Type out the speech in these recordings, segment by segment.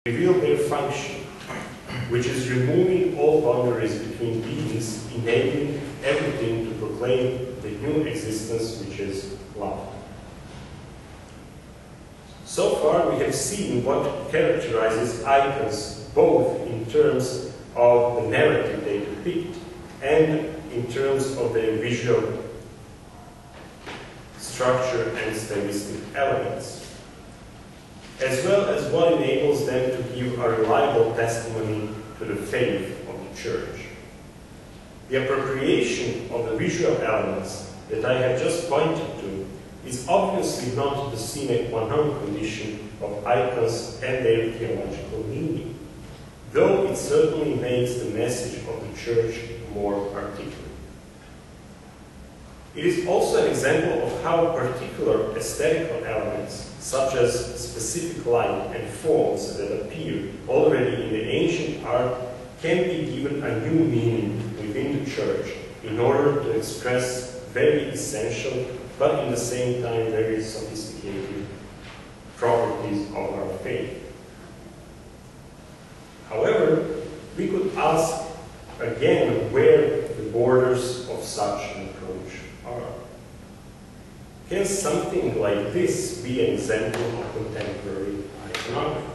reveal their function, which is removing all boundaries between beings, enabling everything to proclaim the new existence which is love. So far we have seen what characterizes icons, both in terms of the narrative they depict and in terms of their visual structure and stylistic elements, as well as what enables them to give a reliable testimony to the faith of the Church. The appropriation of the visual elements that I have just pointed to is obviously not the sine qua non condition of icons and their theological meaning, though it certainly makes the message of the Church more articulate. It is also an example of how particular aesthetical elements, such as specific light and forms that appear already in the ancient art, can be given a new meaning within the Church in order to express very essential, but in the same time very sophisticated properties of our faith. However, we could ask again where the borders of such an approach are. Can something like this be an example of contemporary iconography?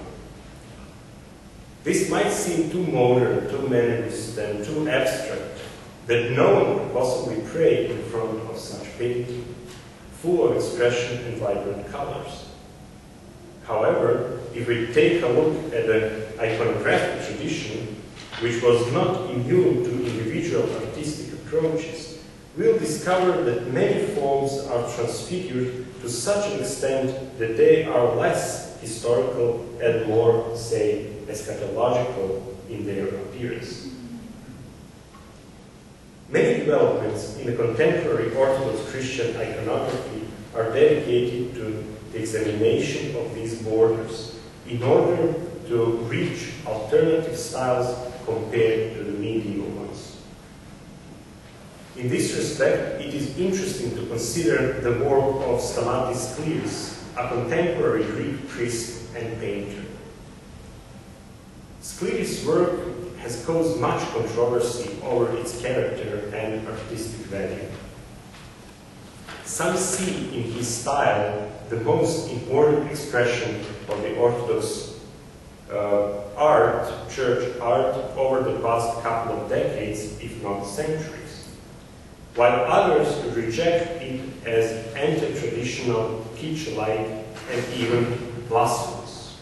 This might seem too modern, too mannerist, and too abstract, that no one could possibly pray in front of such painting, full of expression and vibrant colors. However, if we take a look at the iconographic tradition, which was not immune to individual artistic approaches, we'll discover that many forms are transfigured to such an extent that they are less historical and more, say, eschatological in their appearance. Many developments in the contemporary Orthodox Christian iconography are dedicated to the examination of these borders in order to reach alternative styles compared to the medieval ones. In this respect, it is interesting to consider the work of Stamatis Skliris, a contemporary Greek priest and painter. Skliris' work has caused much controversy over its character and artistic value. Some see in his style the most important expression of the Orthodox church art over the past couple of decades, if not centuries, while others reject it as anti-traditional, kitsch-like, and even blasphemous.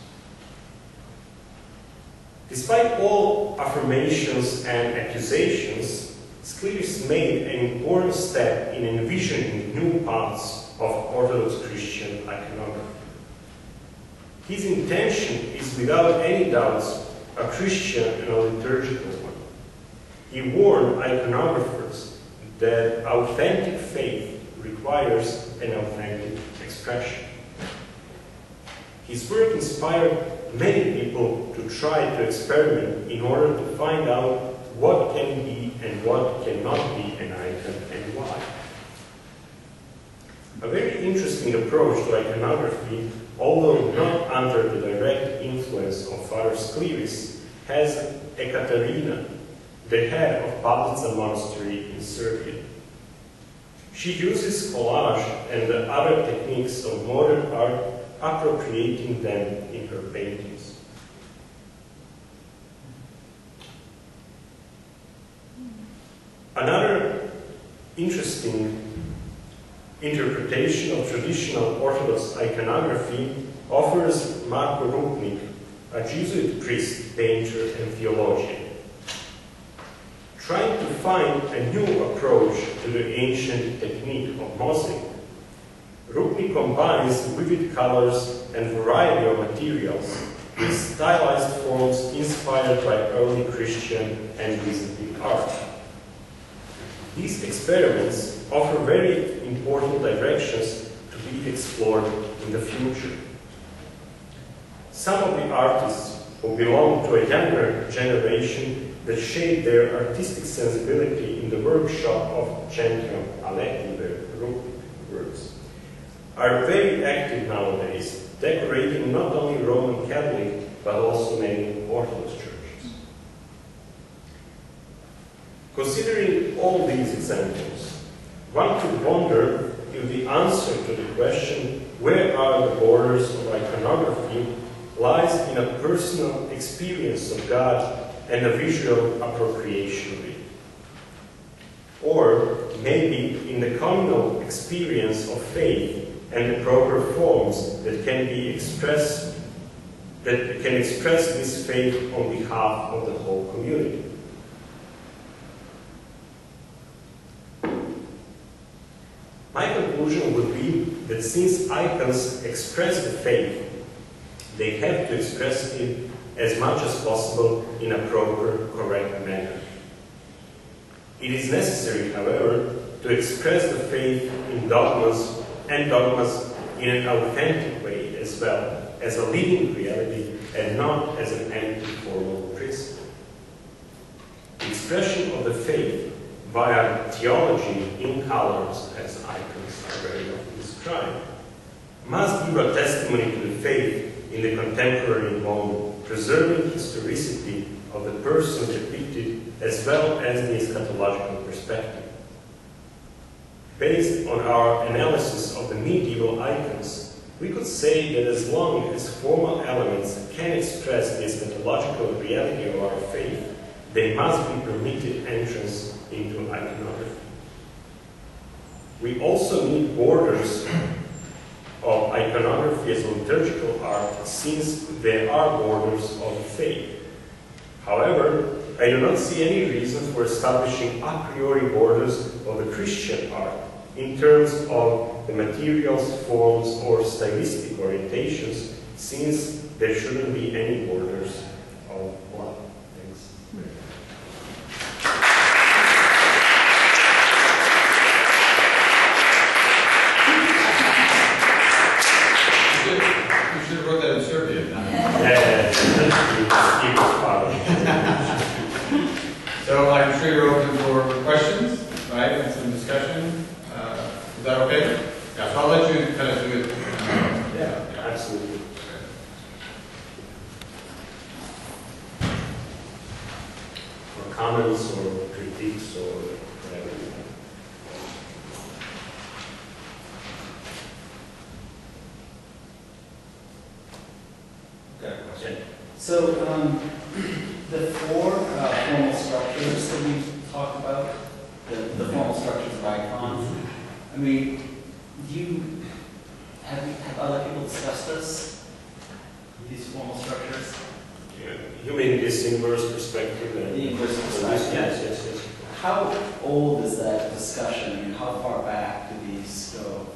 Despite all affirmations and accusations, Skliris made an important step in envisioning new paths of Orthodox Christian iconography. His intention is without any doubts a Christian and a liturgical one. He warned iconographers that authentic faith requires an authentic expression. His work inspired many people to try to experiment in order to find out what can be and what cannot be an icon and why. A very interesting approach to iconography, although not under the direct influence of Father Skliris, has Ekaterina, the head of Padlica Monastery in Serbia. She uses collage and the other techniques of modern art, appropriating them in her paintings. Another interesting interpretation of traditional Orthodox iconography offers Marko Rupnik, a Jesuit priest, painter, and theologian. Trying to find a new approach to the ancient technique of mosaic, Rupnik combines vivid colors and variety of materials with stylized forms inspired by early Christian and Byzantine art. These experiments offer very important directions to be explored in the future. Some of the artists who belong to a younger generation that shaped their artistic sensibility in the workshop of Centrum Aletti, where Rupnik works, are very active nowadays, decorating not only Roman Catholic but also many Orthodox churches. Considering all these examples, one could wonder if the answer to the question, where are the borders of iconography, lies in a personal experience of God and a visual appropriation of it. Or maybe in the communal experience of faith and the proper forms that can express this faith on behalf of the whole community. My conclusion would be that since icons express the faith, they have to express it as much as possible in a proper, correct manner. It is necessary, however, to express the faith in dogmas and dogmas in an authentic way as well, as a living reality and not as an empty formal principle. The expression of the faith via theology in colors, as icons are very often described, must give a testimony to the faith in the contemporary moment, preserving historicity of the person depicted as well as the eschatological perspective. Based on our analysis of the medieval icons, we could say that as long as formal elements can express the eschatological reality of our faith, they must be permitted entrance into iconography. We also need borders of iconography as liturgical art, since there are borders of faith. However, I do not see any reason for establishing a priori borders of the Christian art in terms of the materials, forms, or stylistic orientations, since there shouldn't be any borders of one. Thanks. You should have wrote that in Serbian. So I'm sure you're open for questions, right, and some discussion. Is that okay? Yeah, so I'll let you kind of do it. Yeah, absolutely. Or comments or critiques or whatever. Okay. So the four formal structures that we talked about, the formal structures of icons. I mean, have other people discussed this? These formal structures? Yeah. You mean this inverse perspective? The inverse perspective. Yes. How old is that discussion? I mean, how far back do these go?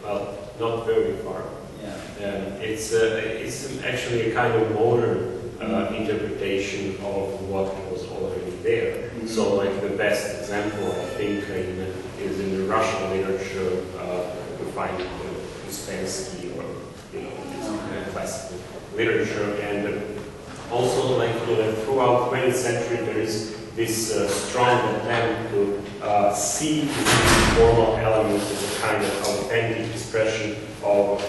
Well, not very far. Yeah. It's actually a kind of modern interpretation of what was already there. Mm-hmm. So, like the best example, I think, is in the Russian literature. We find Uspensky or classical literature, and also like throughout the 20th century, there is this strong attempt to see these formal elements as a kind of authentic expression of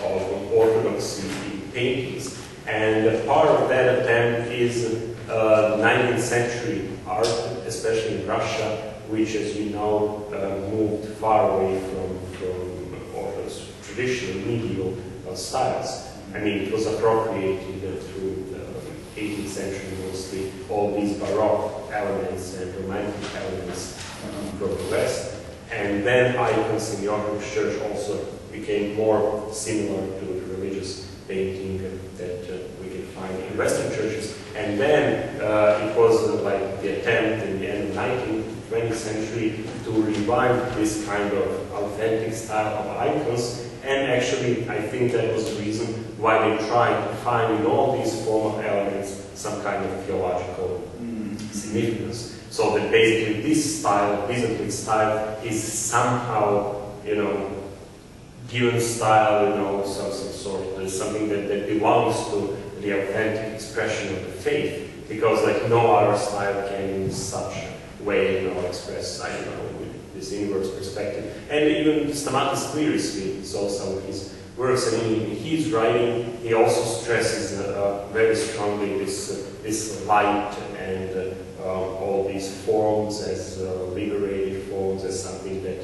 orthodoxy in paintings. And part of that attempt is 19th century art, especially in Russia, which, as you know, moved far away from Orthodox traditional medieval styles. I mean, it was appropriated through the 18th century mostly, all these Baroque elements and Romantic elements from the West. And then icons in the Orthodox Church also became more similar to the religious painting that we can find in Western churches. And then it was like the attempt in the end of the 19th, 20th century to revive this kind of authentic style of icons. And actually, I think that was the reason why they tried to find in all these formal elements some kind of theological significance. So that basically this style, Byzantine style, is somehow, given style, some sort of something that belongs to the authentic expression of the faith, because like no other style can in such a way, express, with this inverse perspective. And even Stamatis Clearly saw some of his works. I mean, in his writing, he also stresses very strongly this light and all these forms as liberated forms, as something that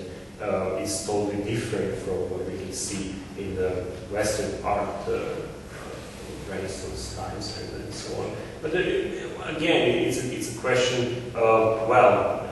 is totally different from what we can see in the Western art, Renaissance times and so on. But again, it's a question of, well,